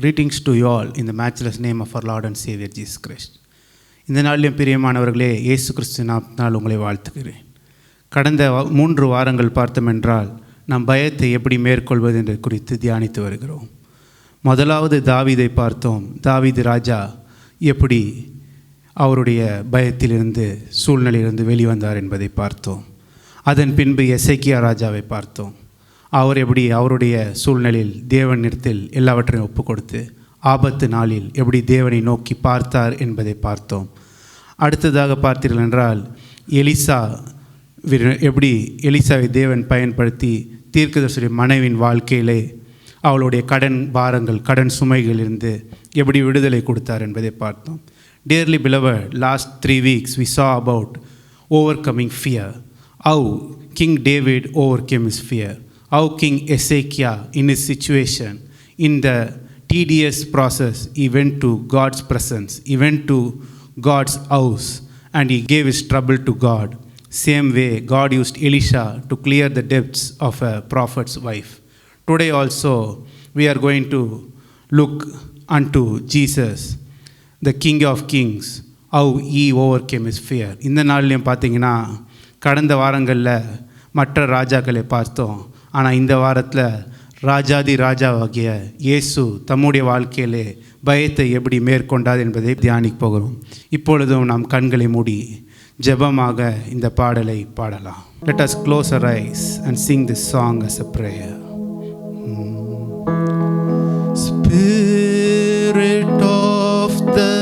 Greetings to you all in the matchless name of our Lord and Savior Jesus Christ. இந்த நாளிலும் பிரியமானவர்களே, இயேசு கிறிஸ்து நாமத்தினால் உங்களை வாழ்த்துகிறேன். கடந்த 3 வாரங்கள் பார்த்தோம் என்றால் நாம் பயத்தை எப்படி மேற்கொள்வது என்று குறித்து தியானித்து வருகிறோம். முதலாவது தாவீதை பார்த்தோம். தாவீது ராஜா எப்படி அவருடைய பயத்திலிருந்து சூழ்நிலையிலிருந்து வெளிவந்தார் என்பதை பார்த்தோம். அதன் பின்பு எசேக்கியா ராஜாவை பார்த்தோம். அவர் எப்படி அவருடைய சூழ்நிலையில் தேவனிடத்தில் எல்லாவற்றையும் ஒப்பு கொடுத்து ஆபத்து நாளில் எப்படி தேவனை நோக்கி பார்த்தார் என்பதை பார்த்தோம். அடுத்ததாக பார்த்தீர்கள் என்றால் எப்படி எலிசாவை தேவன் பயன்படுத்தி தீர்க்கதரிசியுடைய மனைவியின் வாழ்க்கையிலே அவளுடைய கடன் பாரங்கள் கடன் சுமைகளிலிருந்து எப்படி விடுதலை கொடுத்தார் என்பதை பார்த்தோம். Dearly beloved, last 3 weeks we saw about overcoming fear. How King David overcame his fear. How King Hezekiah in his situation, in the tedious process, he went to God's presence. He went to God's house and he gave his trouble to God. Same way, God used Elisha to clear the debts of a prophet's wife. Today also, we are going to look unto Jesus, the King of Kings, how he overcame his fear. இந்த நாள்லையும் பார்த்தீங்கன்னா கடந்த வாரங்களில் மற்ற ராஜாக்களை பார்த்தோம். ஆனால் இந்த வாரத்தில் ராஜாதி ராஜாவாகிய இயேசு தம்முடைய வாழ்க்கையிலே பயத்தை எப்படி மேற்கொண்டார் என்பதை தியானிக்க போகிறோம். இப்பொழுதும் நாம் கண்களை மூடி ஜெபமாக இந்த பாடலை பாடலாம். Let us close our eyes and sing this song as a prayer. Spirit of the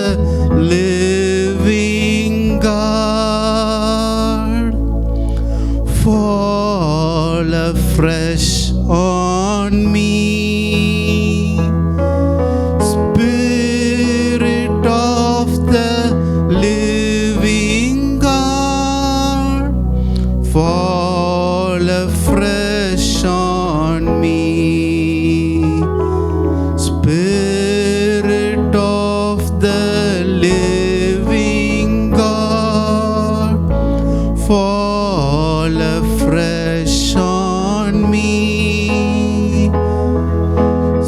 living God, fall afresh on me. Spirit of the living God, fall afresh on me. Spirit of the living God, fall afresh on me.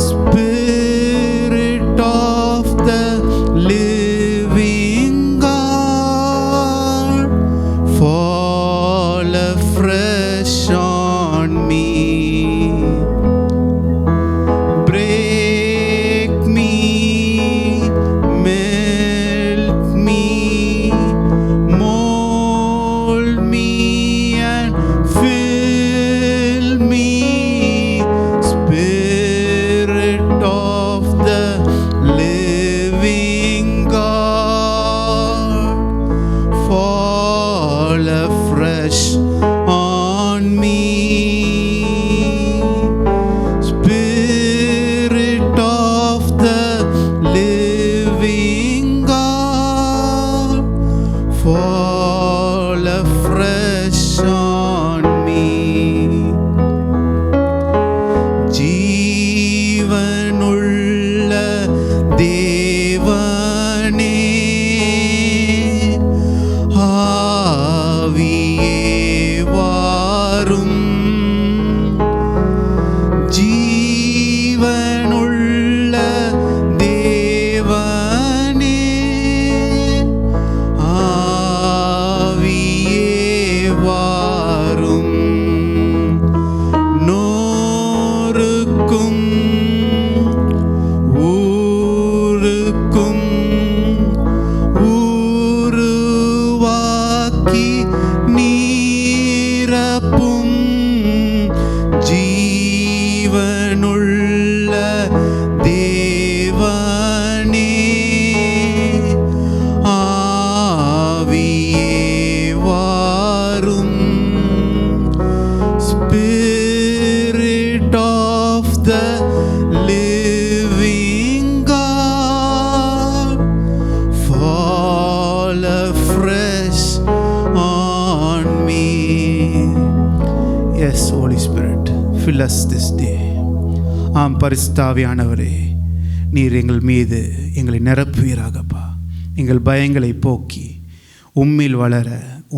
Spirit of the living God, fall afresh on me. Break me, melt me, mold me and fill me. Spirit of the living God, fall afresh on me. Spirit of the living God, fall afresh on me. ஜீவனுள்ள தேவனே, ஆவியே வாரும். ஜீவனுள்ள தேவனே, ஆவியே வாரும். நோருக்கும் ஊருக்கும் ஊருவாக்கி நீரப்பும். ஜீவனுள்ள தேவனே, ஆவியே வாரும். Spirit of the living God, fall afresh on me. Yes, Holy Spirit, fill us this day. ஆம் பரிசுத்தாவியானவரே, நீர் எங்கள் மீது எங்களை நிரப்புவீராகப்பா. எங்கள் பயங்களை போக்கி உம்மில் வளர,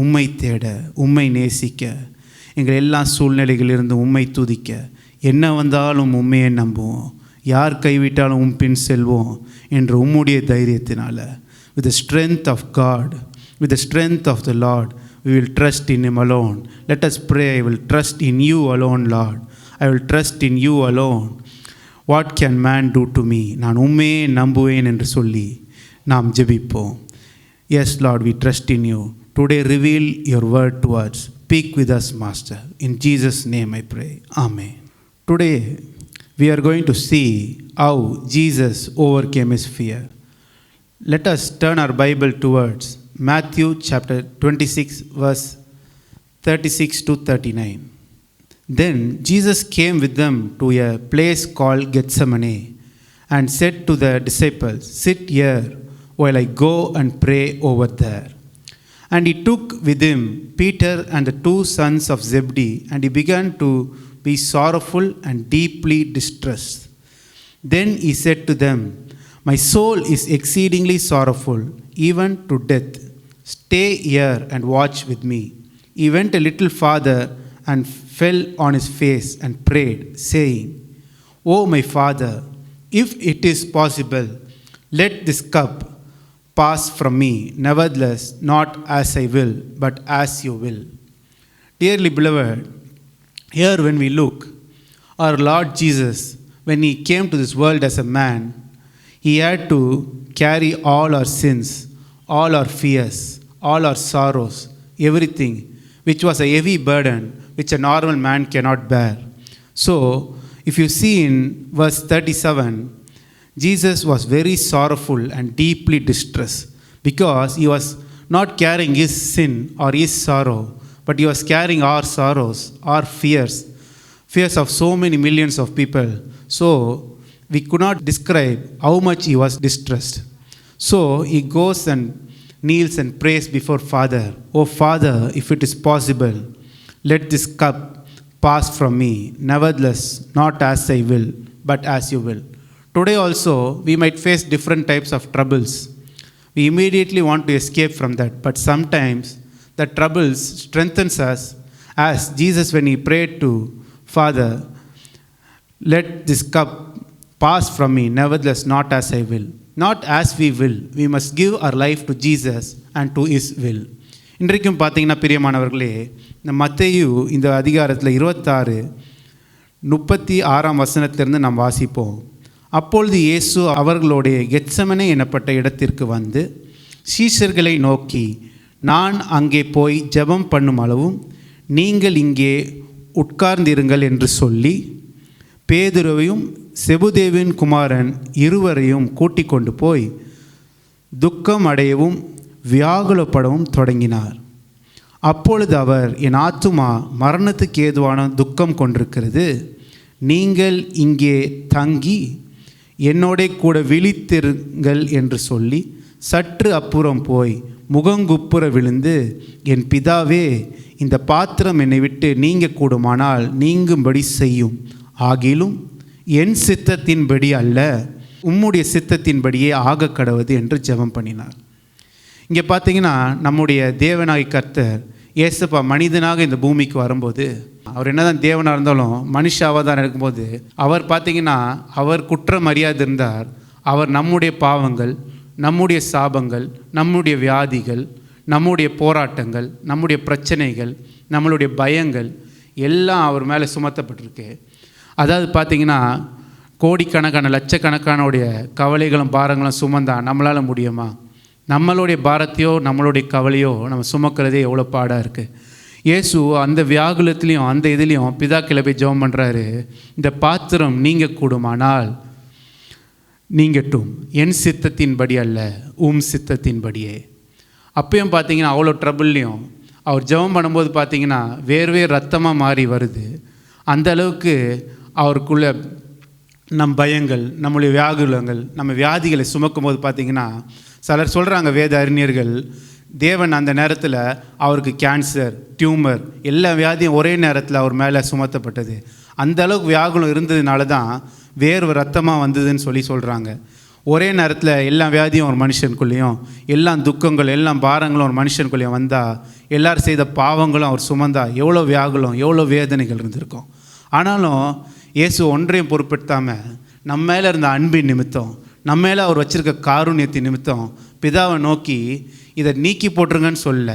உம்மை தேட, உம்மை நேசிக்க, எங்கள் எல்லா சூழ்நிலைகளிலிருந்து உம்மை துதிக்க, என்ன வந்தாலும் உண்மையை நம்புவோம். யார் கைவிட்டாலும் பின் செல்வோம் என்ற உம்முடைய தைரியத்தினால, with the strength of God, with the strength of the Lord, we will trust in Him alone. Let us pray, I will trust in You alone, Lord. I will trust in You alone. What can man do to me? நான் உம்மையே நம்புவேன் என்று சொல்லி நாம் ஜெபிப்போம். Yes, Lord, we trust in You. Today reveal Your word to us. Speak with us, Master. In Jesus' name I pray. Amen. Today we are going to see how Jesus overcame his fear. Let us turn our Bible towards Matthew chapter 26 verse 36 to 39. Then Jesus came with them to a place called Gethsemane and said to the disciples, "Sit here while I go and pray over there." And he took with him Peter and the 2 sons of Zebedee, and he began to be sorrowful and deeply distressed. Then he said to them, "My soul is exceedingly sorrowful, even to death. Stay here and watch with me." He went a little farther and fell on his face and prayed, saying, "Oh, my Father, if it is possible, let this cup pass from me. Nevertheless, not as I will, but as You will." Dearly beloved, here when we look, our Lord Jesus, when He came to this world as a man, He had to carry all our sins, all our fears, all our sorrows, everything, which was a heavy burden which a normal man cannot bear. So, if you see in verse 37, Jesus was very sorrowful and deeply distressed because He was not carrying His sin or His sorrow, but He was carrying our sorrows, our fears of so many millions of people. So, we could not describe how much He was distressed. So, He goes and kneels and prays before Father. "Oh Father, if it is possible, let this cup pass from me. Nevertheless, not as I will, but as You will." Today also, we might face different types of troubles. We immediately want to escape from that, but sometimes the troubles strengthens us, as Jesus, when He prayed to Father, "Let this cup pass from me, nevertheless not as I will." Not as we will. We must give our life to Jesus and to His will. இன்றைக்கும் பார்த்தீங்கன்னா பிரியமானவர்களே, இந்த மத்தேயு இந்த அதிகாரத்தில் 36:36 நாம் வாசிப்போம். அப்பொழுது இயேசு அவர்களுடைய கெத்செமனே எனப்பட்ட இடத்திற்கு வந்து சீஷர்களை நோக்கி, "நான் அங்கே போய் ஜெபம் பண்ணும் அளவும் நீங்கள் இங்கே உட்கார்ந்திருங்கள்" என்று சொல்லி பேதுருவையும் செபுதேவின் குமாரன் இருவரையும் கூட்டிக் கொண்டு போய் துக்கம் அடையவும் வியாகுலப்படவும் தொடங்கினார். அப்பொழுது அவர், "என் ஆத்துமா மரணத்துக்கு ஏதுவான துக்கம் கொண்டிருக்கிறது. நீங்கள் இங்கே தங்கி என்னோட கூட விழித்திருங்கள்" என்று சொல்லி சற்று அப்புறம் போய் முகங்குப்புற விழுந்து, "என் பிதாவே, இந்த பாத்திரம் என்னை விட்டு நீங்க கூடுமானால் நீங்கும்படி செய்யும். ஆகிலும் என் சித்தத்தின்படி அல்ல, உம்முடைய சித்தத்தின்படியே ஆக கடவது" என்று ஜெபம் பண்ணினார். இங்கே பார்த்தீங்கன்னா நம்முடைய தேவனாய் கர்த்தர் இயேசுப்பா மனிதனாக இந்த பூமிக்கு வரும்போது, அவர் என்னதான் தேவனாக இருந்தாலும் மனுஷாவாக தான் இருக்கும்போது, அவர் பார்த்தீங்கன்னா அவர் குற்றம் அறியாது இருந்தார். அவர் நம்முடைய பாவங்கள், நம்முடைய சாபங்கள், நம்முடைய வியாதிகள், நம்முடைய போராட்டங்கள், நம்முடைய பிரச்சனைகள், நம்மளுடைய பயங்கள் எல்லாம் அவர் மேலே சுமத்தப்பட்டிருக்கு. அதாவது பார்த்தீங்கன்னா கோடிக்கணக்கான லட்சக்கணக்கானோடைய கவலைகளும் பாரங்களும் சுமந்தா நம்மளால் முடியுமா? நம்மளுடைய பாரத்தையோ நம்மளுடைய கவலையோ நம்ம சுமக்கிறதே எவ்வளோ பாடாக இருக்குது. இயேசு அந்த வியாகுலத்துலேயும் அந்த இதுலேயும் பிதாக்கில் போய் ஜெபம் பண்ணுறாரு, "இந்த பாத்திரம் நீங்க கூடுமானால் நீங்கட்டும், என் சித்தத்தின்படி அல்ல, உம் சித்தத்தின்படியே." அப்பயும் பார்த்தீங்கன்னா அவ்வளோ ட்ரபிள்லையும் அவர் ஜெபம் பண்ணும்போது பார்த்தீங்கன்னா வேர்வே ரத்தமாக மாறி வருது. அந்த அளவுக்கு அவருக்குள்ள நம் பயங்கள், நம்முடைய வியாகுலங்கள், நம்ம வியாதிகளை சுமக்கும் போது பார்த்தீங்கன்னா சிலர் சொல்கிறாங்க, வேத அறிஞர்கள், தேவன் அந்த நேரத்தில் அவருக்கு கேன்சர், டியூமர், எல்லா வியாதியும் ஒரே நேரத்தில் அவர் மேலே சுமத்தப்பட்டது. அந்த அளவுக்கு வியாகுலம் இருந்ததுனால தான் வேர்வை ரத்தமாக வந்ததுன்னு சொல்கிறாங்க. ஒரே நேரத்தில் எல்லா வியாதியும் ஒரு மனுஷனுக்குள்ளேயும், எல்லா துக்கங்கள், எல்லா பாரங்களும் ஒரு மனுஷனுக்குள்ளேயும் வந்தால், எல்லோரும் செய்த பாவங்களும் அவர் சுமந்தா எவ்வளோ வியாகுலம், எவ்வளோ வேதனைகள் இருந்திருக்கும். ஆனாலும் இயேசு ஒன்றையும் பொருட்படுத்தாமல் நம்ம மேலே இருந்த அன்பின் நிமித்தம், நம்ம மேலே அவர் வச்சுருக்க காருண்யத்தின் நிமித்தம் பிதாவை நோக்கி இதை நீக்கி போட்டுருங்கன்னு சொல்ல,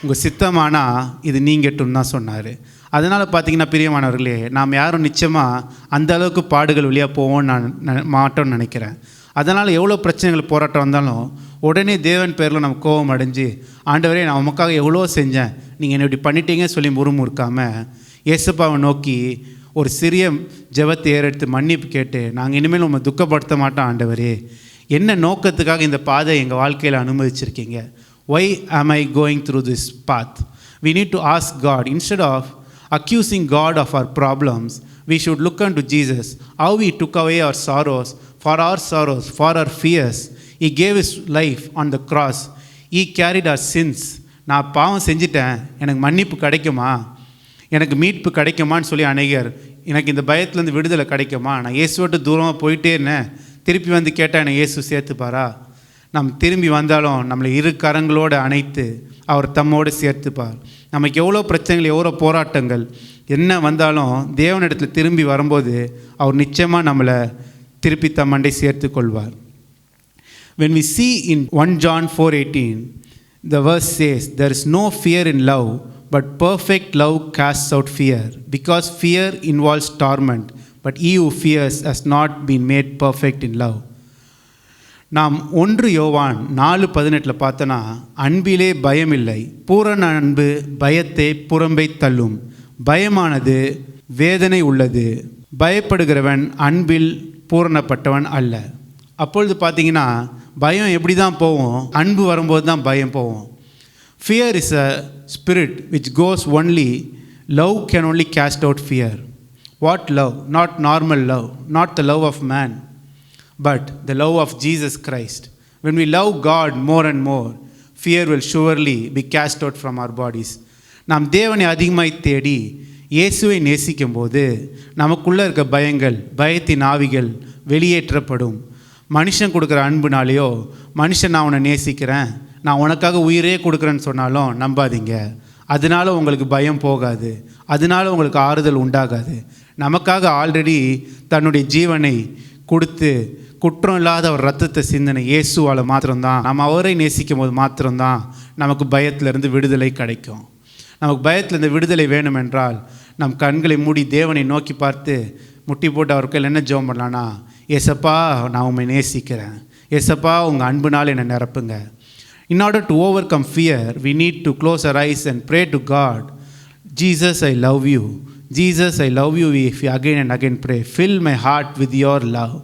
உங்கள் சித்தமானால் இது நீங்கட்டும் தான் சொன்னார். அதனால் பார்த்தீங்கன்னா பிரியமானவர்களே, நாம் யாரும் நிச்சயமாக அந்த அளவுக்கு பாடுகள் வழியாக போவோம்னு நான் மாட்டோம்னு நினைக்கிறேன். அதனால் எவ்வளோ பிரச்சனைகள் போராட்டம் வந்தாலும் உடனே தேவன் பேரில் நம்ம கோபம் அடைஞ்சு, ஆண்டவரே நான் உமக்காக எவ்வளோ செஞ்சேன், நீங்கள் என்ன இப்படி பண்ணிட்டீங்க சொல்லி முறுமுறுக்காமல் இயேசுப்பாவை நோக்கி ஒரு சிறிய ஜெபத்தை ஏறெடுத்து மன்னிப்பு கேட்டு, நாங்கள் இனிமேல் உங்களை துக்கப்படுத்த மாட்டோம் ஆண்டவரே, என்ன நோக்கத்துக்காக இந்த பாதை எங்கள் வாழ்க்கையில் அனுமதிச்சிருக்கீங்க, why am I going through this path? We need to ask God. Instead of accusing God of our problems, we should look unto Jesus, how He took away our sorrows, for our fears. He gave His life on the cross. He carried our sins. நான் பாவம் செஞ்சிட்டேன், எனக்கு மன்னிப்பு கிடைக்குமா, எனக்கு மீட்பு கிடைக்குமான்னு சொல்லி அநேகர், எனக்கு இந்த பயத்துலேருந்து விடுதலை கிடைக்குமா, நான் இயேசுவிட்டு தூரமாக போயிட்டே இருந்தேன், திருப்பி வந்து கேட்டால் என்னை இயேசு சேர்த்துப்பாரா? நம்ம திரும்பி வந்தாலும் நம்மளை இரு கரங்களோடு அணைத்து அவர் தம்மோடு சேர்த்துப்பார். நமக்கு எவ்வளோ பிரச்சனைகள், எவ்வளோ போராட்டங்கள் என்ன வந்தாலும் தேவனிடத்தில் திரும்பி வரும்போது அவர் நிச்சயமாக நம்மளை திருப்பி தம்மண்டை சேர்த்து கொள்வார். When we see in 1 John 4:18, the verse says, there is no fear in love, but perfect love casts out fear, because fear involves torment, but he who fears has not been made perfect in love. நாம் 1 யோவான் 4:18 பார்த்தோன்னா, அன்பிலே பயமில்லை, பூரண அன்பு பயத்தை புறம்பே தள்ளும், பயமானது வேதனை உள்ளது, பயப்படுகிறவன் அன்பில் பூரணப்பட்டவன் அல்ல. அப்பொழுது பார்த்தீங்கன்னா பயம் எப்படி தான் போவோம், அன்பு வரும்போது தான் பயம் போவோம். Fear is a spirit which goes only. Love can only cast out fear. What love? Not normal love, not the love of man, but the love of Jesus Christ. When we love God more and more, fear will surely be cast out from our bodies. நாம் தேவனை அதிகமாய் தேடி இயேசுவை நேசிக்கும் போது நமக்குள்ளே இருக்க பயங்கள், பயத்தின் ஆவிகள் வெளியேற்றப்படும். மனுஷன் கொடுக்குற அன்புனாலேயோ, மனுஷன் நான் உன்னை நேசிக்கிறேன், நான் உனக்காக உயிரே கொடுக்குறேன்னு சொன்னாலும் நம்பாதீங்க. அதனால உங்களுக்கு பயம் போகாது, அதனால உங்களுக்கு ஆறுதல் உண்டாகாது. நமக்காக ஆல்ரெடி தன்னுடைய ஜீவனை கொடுத்து குற்றம் இல்லாத ஒரு ரத்தத்தை சிந்தனை இயேசுவால் மாத்திரம்தான், நம்ம அவரை நேசிக்கும் போது மாத்திரம்தான் நமக்கு பயத்திலிருந்து விடுதலை கிடைக்கும். நமக்கு பயத்திலிருந்து விடுதலை வேணுமென்றால் நம் கண்களை மூடி தேவனை நோக்கி பார்த்து முட்டி போட்டு அவர் கையில் என்ன ஜெபம் பண்ணலான்னா, ஏசப்பா நான் உண்மை நேசிக்கிறேன், ஏசப்பா உங்கள் அன்புனால் என்னை நிரப்புங்க. In order to overcome fear, we need to close our eyes and pray to God. Jesus, I love you. Jesus, I love you. If you again and again pray, fill my heart with your love,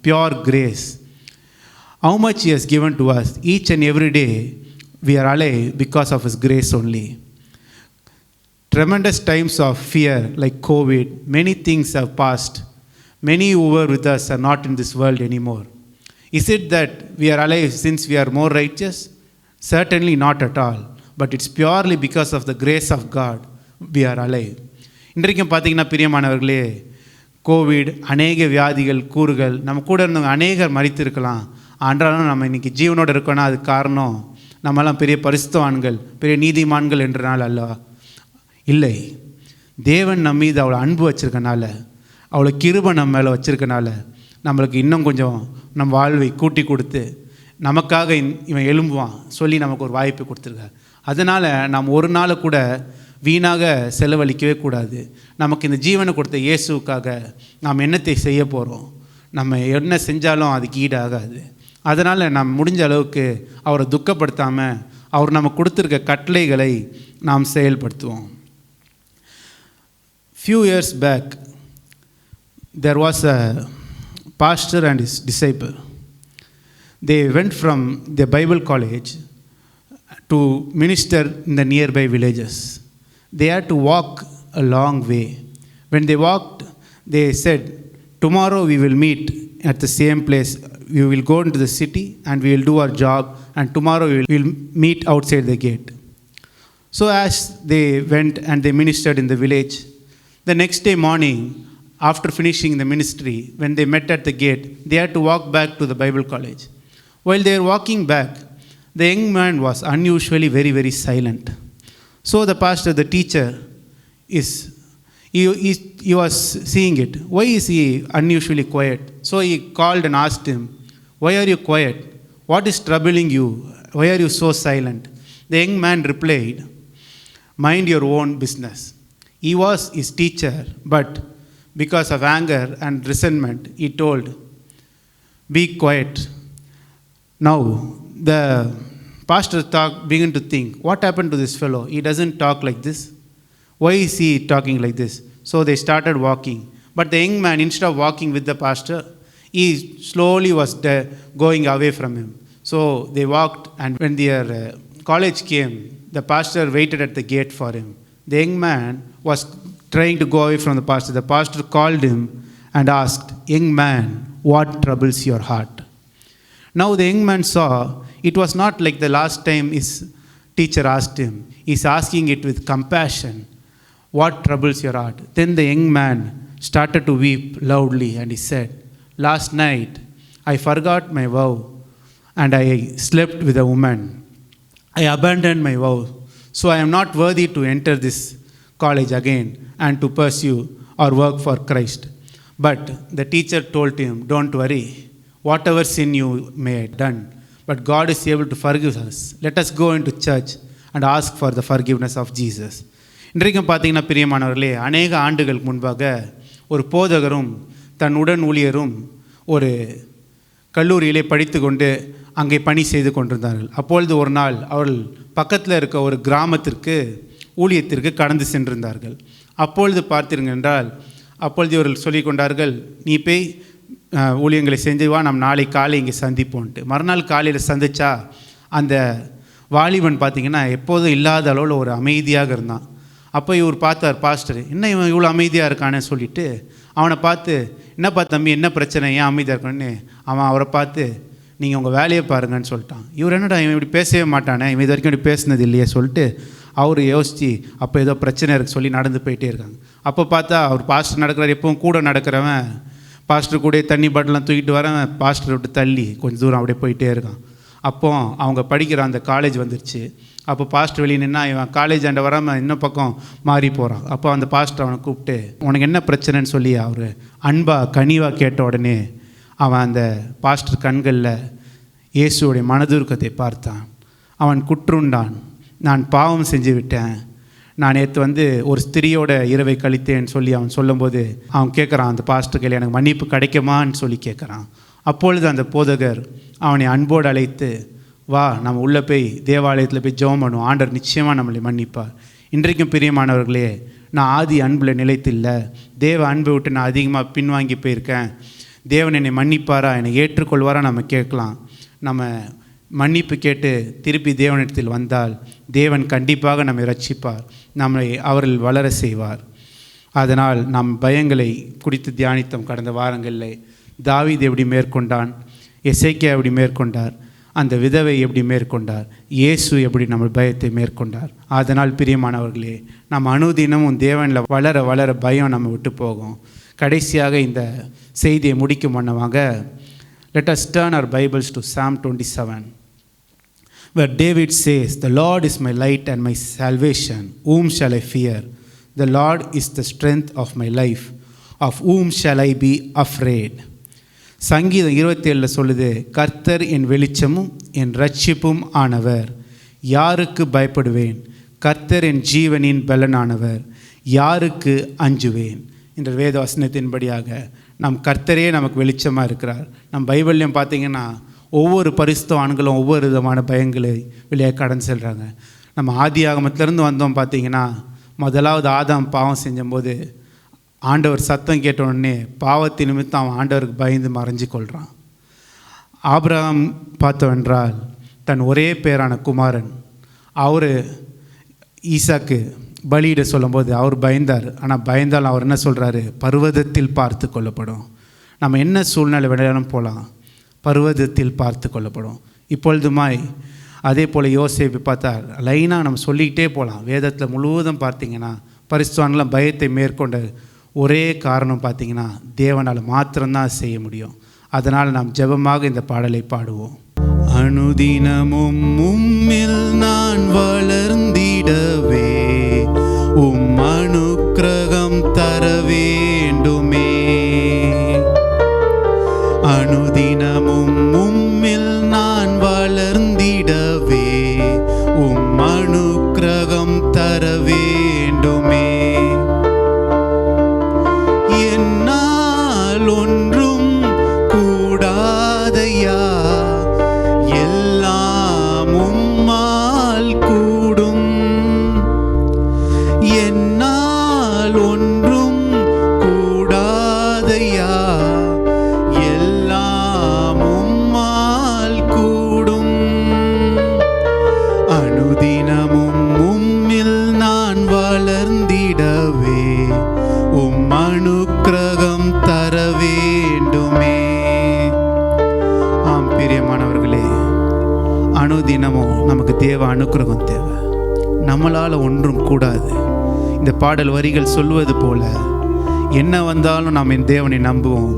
pure grace. How much He has given to us each and every day. We are alive because of His grace only. Tremendous times of fear like COVID, many things have passed. Many who were with us are not in this world anymore. Is it that we are alive since we are more righteous? Certainly not at all. But it's purely because of the grace of God we are alive. இன்றைக்கும் பார்த்தீங்கன்னா பிரியமானவர்களே, Covid, அநேக வியாதிகள், கூறுகள், நம்ம கூட இருந்தவங்க அநேகர் மரித்திருக்கலாம். ஆனாலும் நம்ம இன்றைக்கி ஜீவனோடு இருக்கோன்னா அது காரணம் நம்மெல்லாம் பெரிய பரிசுத்தவான்கள், பெரிய நீதிமான்கள் என்றனால அல்லவா? இல்லை, தேவன் நம்ம மீது அவ்வளோ அன்பு வச்சுருக்கனால, அவ்வளோ கிருபை நம்ம மேலே வச்சுருக்கனால நம்மளுக்கு இன்னும் கொஞ்சம் நம் வாழ்வை கூட்டி கொடுத்து நமக்காக இவன் எழும்புவான் சொல்லி நமக்கு ஒரு வாய்ப்பு கொடுத்துருக்கார். அதனால் நாம் ஒரு நாள் கூட வீணாக செலவழிக்கவே கூடாது. நமக்கு இந்த ஜீவனை கொடுத்த இயேசுக்காக நாம் என்னத்தை செய்ய போகிறோம், நம்ம என்ன செஞ்சாலும் அதுக்கு ஈடாகாது. அதனால் நாம் முடிஞ்ச அளவுக்கு அவரை துக்கப்படுத்தாமல் அவர் நமக்கு கொடுத்துருக்க கட்டளைகளை நாம் செயல்படுத்துவோம். Few years back, there was a pastor and his disciple. They went from the Bible college to minister in the nearby villages. They had to walk a long way. When they walked, they said, tomorrow we will meet at the same place. We will go into the city and we will do our job, and tomorrow we will meet outside the gate. So as they went and they ministered in the village, the next day morning, after finishing the ministry, when they met at the gate, they had to walk back to the Bible college. While they were walking back, the young man was unusually very, very silent. So the pastor, the teacher, he he was seeing it. Why is he unusually quiet? So he called and asked him, why are you quiet? What is troubling you? Why are you so silent? The young man replied, mind your own business. He was his teacher, but because of anger and resentment, he told, be quiet. Now, the pastor began to think, what happened to this fellow? He doesn't talk like this. Why is he talking like this? So they started walking. But the young man, instead of walking with the pastor, he slowly was going away from him. So they walked, and when their college came, the pastor waited at the gate for him. The young man was trying to go away from the pastor. The pastor called him and asked, young man, what troubles your heart? Now the young man saw it was not like the last time his teacher asked him. He's asking it with compassion. What troubles your heart? Then the young man started to weep loudly, and he said, last night I forgot my vow and I slept with a woman. I abandoned my vow, so I am not worthy to enter this college again and to pursue or work for Christ. But the teacher told him, don't worry, whatever sin you may have done, but God is able to forgive us. Let us go into church and ask for the forgiveness of Jesus. இன்றைக்கும் பார்த்தீங்கன்னா பிரியமானவர்களே, அநேக ஆண்டுகளுக்கு முன்பாக ஒரு போதகரும் தன் உடன் ஊழியரும் ஒரு கல்லூரியிலே படித்து கொண்டு அங்கே பணி செய்து கொண்டிருந்தார்கள். அப்பொழுது ஒரு நாள் அவர்கள் பக்கத்தில் இருக்க ஒரு கிராமத்திற்கு ஊழியத்திற்கு கடந்து சென்றிருந்தார்கள். அப்பொழுது பார்த்தீர்கள் என்றால், அப்பொழுது இவர்கள் சொல்லி கொண்டார்கள், நீ போய் ஊழியங்களை செஞ்சு வா, நம்ம நாளை காலை இங்கே சந்திப்போன்ட்டு. மறுநாள் காலையில் சந்தித்தா அந்த வாலிபன் பார்த்திங்கன்னா எப்போதும் இல்லாத அளவில் ஒரு அமைதியாக இருந்தான். அப்போ இவர் பார்த்தார், பாஸ்டர் என்ன இவன் இவ்வளோ அமைதியாக இருக்கானே சொல்லிவிட்டு அவனை பார்த்து, என்னப்பா தம்பி என்ன பிரச்சனை, ஏன் அமைதியாக இருக்கான்னு அவன் அவரை பார்த்து, நீங்கள் உங்கள் வேலையை பாருங்கன்னு சொல்லிட்டான். இவர் என்னடா இவன் இப்படி பேசவே மாட்டானே, இவன் இது வரைக்கும் இப்படி பேசுனது இல்லையே சொல்லிட்டு அவர் யோசித்து அப்போ ஏதோ பிரச்சனை இருக்குது சொல்லி நடந்து போயிட்டே இருக்காங்க. அப்போ பார்த்தா அவர் பாஸ்டர் நடக்கிறார். எப்பவும் கூட நடக்கிறவன் பாஸ்டர் கூட தண்ணி பாட்டிலாம் தூக்கிட்டு வரவன் பாஸ்டர் விட்டு தள்ளி கொஞ்சம் தூரம் அப்படியே போயிட்டே இருக்கான். அப்போ அவங்க படிக்கிற அந்த காலேஜ் வந்துருச்சு. அப்போ பாஸ்டர் வெளியே நின்னா இவன் காலேஜ் ஆண்ட வராமல் இன்னும் பக்கம் மாறி போகிறான். அப்போ அந்த பாஸ்டர் அவனை கூப்பிட்டு, உனக்கு என்ன பிரச்சனைன்னு சொல்லி அவர் அன்பாக கனிவாக கேட்ட உடனே அவன் அந்த பாஸ்டர் கண்களில் இயேசுவோடைய மனதுருக்கத்தை பார்த்தான். அவன் குற்றுண்டான், நான் பாவம் செஞ்சு விட்டேன், நான் நேற்று ஒரு ஸ்திரியோட இரவை கழித்தேன்னு சொல்லி அவன் சொல்லும்போது அவன் கேட்குறான், அந்த பாஸ்டர் கையில் எனக்கு மன்னிப்பு கிடைக்குமான்னு சொல்லி கேட்குறான். அப்பொழுது அந்த போதகர் அவனை அன்போடு அழைத்து, வா நம்ம உள்ளே போய் தேவாலயத்தில் போய் ஜெபம் பண்ணுவோம், ஆண்டவர் நிச்சயமாக நம்மளை மன்னிப்பார். இன்றைக்கும் பிரியமானவர்களே, நான் ஆதி அன்பில் நிலைத்தில்லை, தேவ அன்பை விட்டு நான் அதிகமாக பின்வாங்கி போயிருக்கேன், தேவன் என்னை மன்னிப்பாரா, என்னை ஏற்றுக்கொள்வாரா நம்ம கேட்கலாம். நம்ம மன்னிப்பு கேட்டு திருப்பி தேவனிடத்தில் வந்தால் தேவன் கண்டிப்பாக நம்மை ரட்சிப்பார், நம்மை அவர்கள் வளர செய்வார். அதனால் நம் பயங்களை குறித்து தியானித்தோம் கடந்த வாரங்களில். தாவீது எப்படி மேற்கொண்டான், எசேக்கியா எப்படி மேற்கொண்டார், அந்த விதவை எப்படி மேற்கொண்டார், இயேசு எப்படி நம்ம பயத்தை மேற்கொண்டார். அதனால் பிரியமானவர்களே, நம்ம அனுதினமும் தேவனில் வளர வளர பயம் நம்ம விட்டு போகும். கடைசியாக இந்த செய்தியை முடிக்கும் வண்ணமாக let us turn our Bibles to Psalm 27, where David says, the Lord is my light and my salvation, whom shall I fear? The Lord is the strength of my life, of whom shall I be afraid? சங்கீதம் 27 சொல்லுது, கர்த்தர் என் வெளிச்சமும் என் ரட்சிப்பும் ஆனவர், யாருக்கு பயப்படுவேன்? கர்த்தர் என் ஜீவனின் பலனானவர், யாருக்கு அஞ்சுவேன்? என்ற வேத வசனத்தின்படியாக நம் கர்த்தரே நமக்கு வெளிச்சமாக இருக்கிறார். நம் பைபிள்லையும் பார்த்திங்கன்னா ஒவ்வொரு பரிசுத்தவான்களும் ஒவ்வொரு விதமான பயங்களை வெளியே கடந்து செல்கிறாங்க. நம்ம ஆதி ஆகமத்திலேருந்து வந்தோம் பார்த்திங்கன்னா, முதலாவது ஆதாம் பாவம் செஞ்சும்போது ஆண்டவர் சத்தம் கேட்ட உடனே பாவத்தின் நிமித்தம் அவன் ஆண்டவருக்கு பயந்து மறைஞ்சு கொள்கிறான். ஆபிரகாம் பார்த்தவென்றால் தன் ஒரே பேரான குமாரன் அவர் ஈசாக்கு பலியிட சொல்லும்போது அவர் பயந்தார். ஆனால் பயந்தால் அவர் என்ன சொல்கிறாரு, பர்வதத்தில் பார்த்து கொள்ளப்படும். நம்ம என்ன சூழ்நிலை விளையாடும் போகலாம், பர்வதத்தில் பார்த்து கொள்ளப்படும். இப்பொழுதுமாய் அதே போல் யோசேப்பு பார்த்தா லைனாக நம்ம சொல்லிக்கிட்டே போகலாம். வேதத்தில் முழுவதும் பார்த்திங்கன்னா பரிசுத்தவான்களாம் பயத்தை மேற்கொண்ட ஒரே காரணம் பார்த்திங்கன்னா தேவனால் மாத்திரம்தான் செய்ய முடியும். அதனால் நாம் ஜெபமாக இந்த பாடலை பாடுவோம். அனுதினமும் உம்மில் நான் வளர்ந்திடவே, உம் அனுக்கிரகம் தரவே எல்லாம் உம்மால் கூடும். அனுதினமும் உம்மில் நான் வளர்ந்திடவே உம் அனுக்கிரகம் தர வேண்டுமே. ஆம் பிரியமானவர்களே, அனுதினமும் நமக்கு தேவை அனுக்கிரகம் தேவை. நம்மளால் ஒன்றும் கூடாது. இந்த பாடல் வரிகள் சொல்வது போல, என்ன வந்தாலும் நாம் என் தேவனை நம்புவோம்.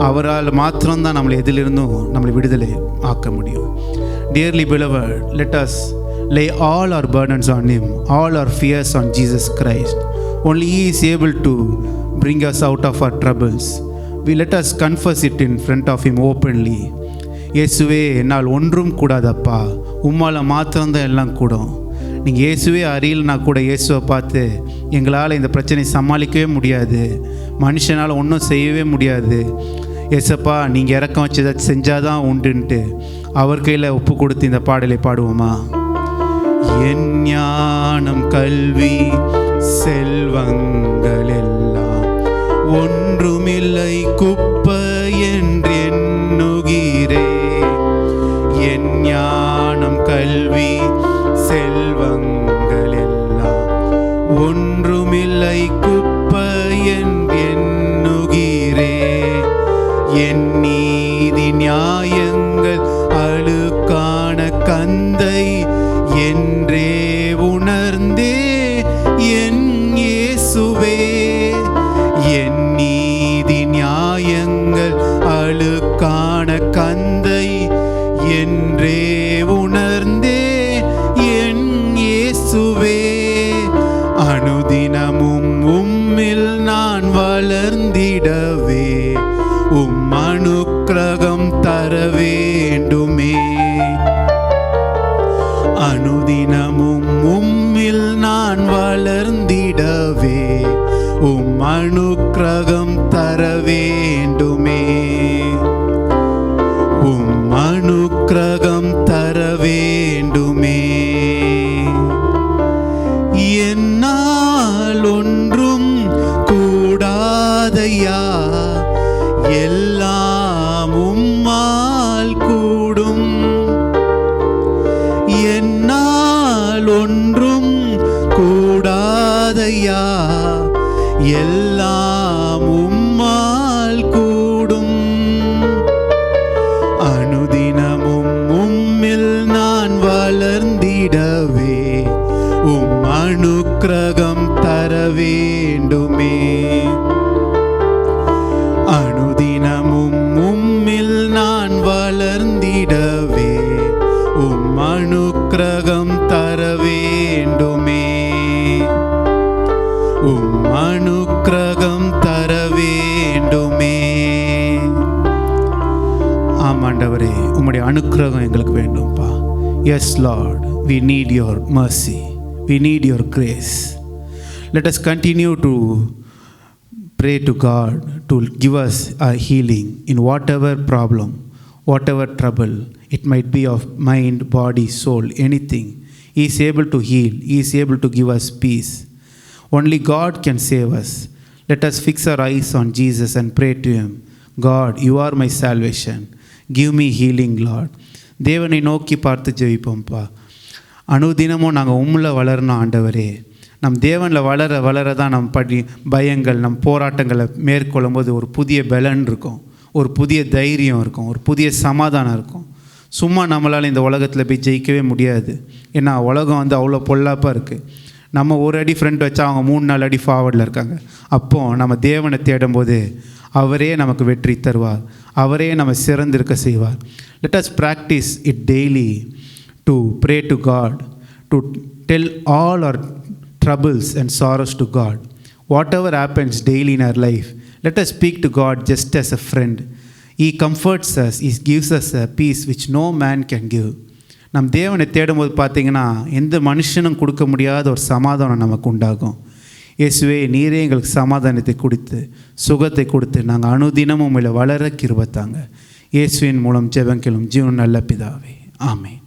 அவரால் மாத்திரம்தான் நம்மளை எதிலிருந்தும் நம்மளை விடுதலை ஆக்க முடியும். Dearly beloved, let us lay all our burdens on Him, all our fears on Jesus Christ. Only He is able to bring us out of our troubles. Let us confess it in front of Him openly. இயேசுவே, என்னால் ஒன்றும் கூடாதப்பா, உம்மால் மாத்திரம்தான் எல்லாம் கூடும். நீங்கள் இயேசுவே அறியலனா கூட இயேசுவை பார்த்து, எங்களால் இந்த பிரச்சனை சமாளிக்கவே முடியாது, மனுஷனால் ஒன்றும் செய்யவே முடியாது, ஏசப்பா நீங்கள் இறக்கம் வச்சதை செஞ்சாதான் உண்டுன்ட்டு அவர் கையில் ஒப்பு கொடுத்து இந்த பாடலை பாடுவோமா? என் ஞானம் கல்வி செல்வங்கள் எல்லாம் ஒன்றுமில்லை குப்பை என்று எண்ணுகிறே. என் ஞானம் கல்வி செல்வங்கள் எல்லாம் ஒன்றுமில்லை குப்பை என்று எண்ணுகிறே. என் நீதி நியாயங்கள் அழுக்கான கந்தை என்றே உணர்ந்தே என் இயேசுவே. என் நீதி நியாயங்கள் அழுக்கான கந்தை என்றே உணர்ந்தே என் இயேசுவே. அனுதினமும் உம்மில் நான் வளர்ந்திடவே உம் அனுக்கிரகம் தர வேண்டுமே. அனுதினமும் உம்மில் நான் வளர்ந்திடவே உம் அனுக்கிரகம் தர வேண்டுமே. உம் அனுக்கிரகம் தர வேண்டுமே. என்னால் ஒன்றும் கூடாதையா, எல்லாம் உம்மால் கூடும். என்னால் ஒன்றும் கூடாதையா, எல்லாம் உம்மால் கூடும். அனுதினமும் உம்மில் நான் வளர்ந்திடவே உம் அனுக்கிரகம் தர வேண்டுமே. அனுதினமும் உம்மில் நான் வளர்ந்திடவே உம் அனுக்கிரகம் தர வேண்டுமே. உம் அனுக்கிரகம் தர வேண்டுமே. ஆமாண்டவரே, உம்முடைய அனுக்கிரகம் எங்களுக்கு வேண்டும்பா. Yes Lord, we need your mercy, we need your grace. Let us continue to pray to God to give us a healing in whatever problem, whatever trouble it might be, of mind, body, soul, anything. He is able to heal, He is able to give us peace. Only God can save us. Let us fix our eyes on Jesus and pray to Him. God, you are my salvation, give me healing Lord. தேவனை நோக்கி பார்த்து ஜெபிப்போம்ப்பா. அனுதினமும் நாங்கள் உம்மில் வளரணும் ஆண்டவரே. நம் தேவனில் வளர வளர தான் நம் பயங்கள், நம் போராட்டங்களை மேற்கொள்ளும் போது ஒரு புதிய பலன் இருக்கும், ஒரு புதிய தைரியம் இருக்கும், ஒரு புதிய சமாதானம் இருக்கும். சும்மா நம்மளால் இந்த உலகத்தில் போய் ஜெயிக்கவே முடியாது. ஏன்னா உலகம் அவ்வளோ பொல்லாப்பாக இருக்குது. நம்ம ஒரு அடி ஃப்ரண்ட் வச்சா அவங்க 3-4 அடி ஃபார்வர்டில் இருக்காங்க. அப்போது நம்ம தேவனை தேடும்போது அவரே நமக்கு வெற்றி தருவார், அவரே நம்ம சிறந்திருக்க செய்வார். Let us practice it daily to pray to God, to tell all our troubles and sorrows to God. Whatever happens daily in our life, let us speak to God just as a friend. He comforts us, He gives us a peace which no man can give. நம் தேவனை தேடும்போது பார்த்தீங்கன்னா எந்த மனுஷனும் கொடுக்க முடியாத ஒரு சமாதானம் நமக்கு உண்டாகும். இயேசுவே, நீரே எங்களுக்கு சமாதானத்தை கொடுத்து சுகத்தை கொடுத்து நாங்கள் அனுதினமும் உம்மில் வளர கிருபை தாங்க. இயேசுவின் மூலம் ஜெபம் கேளும் ஜீவன் நல்ல பிதாவே, ஆமென்.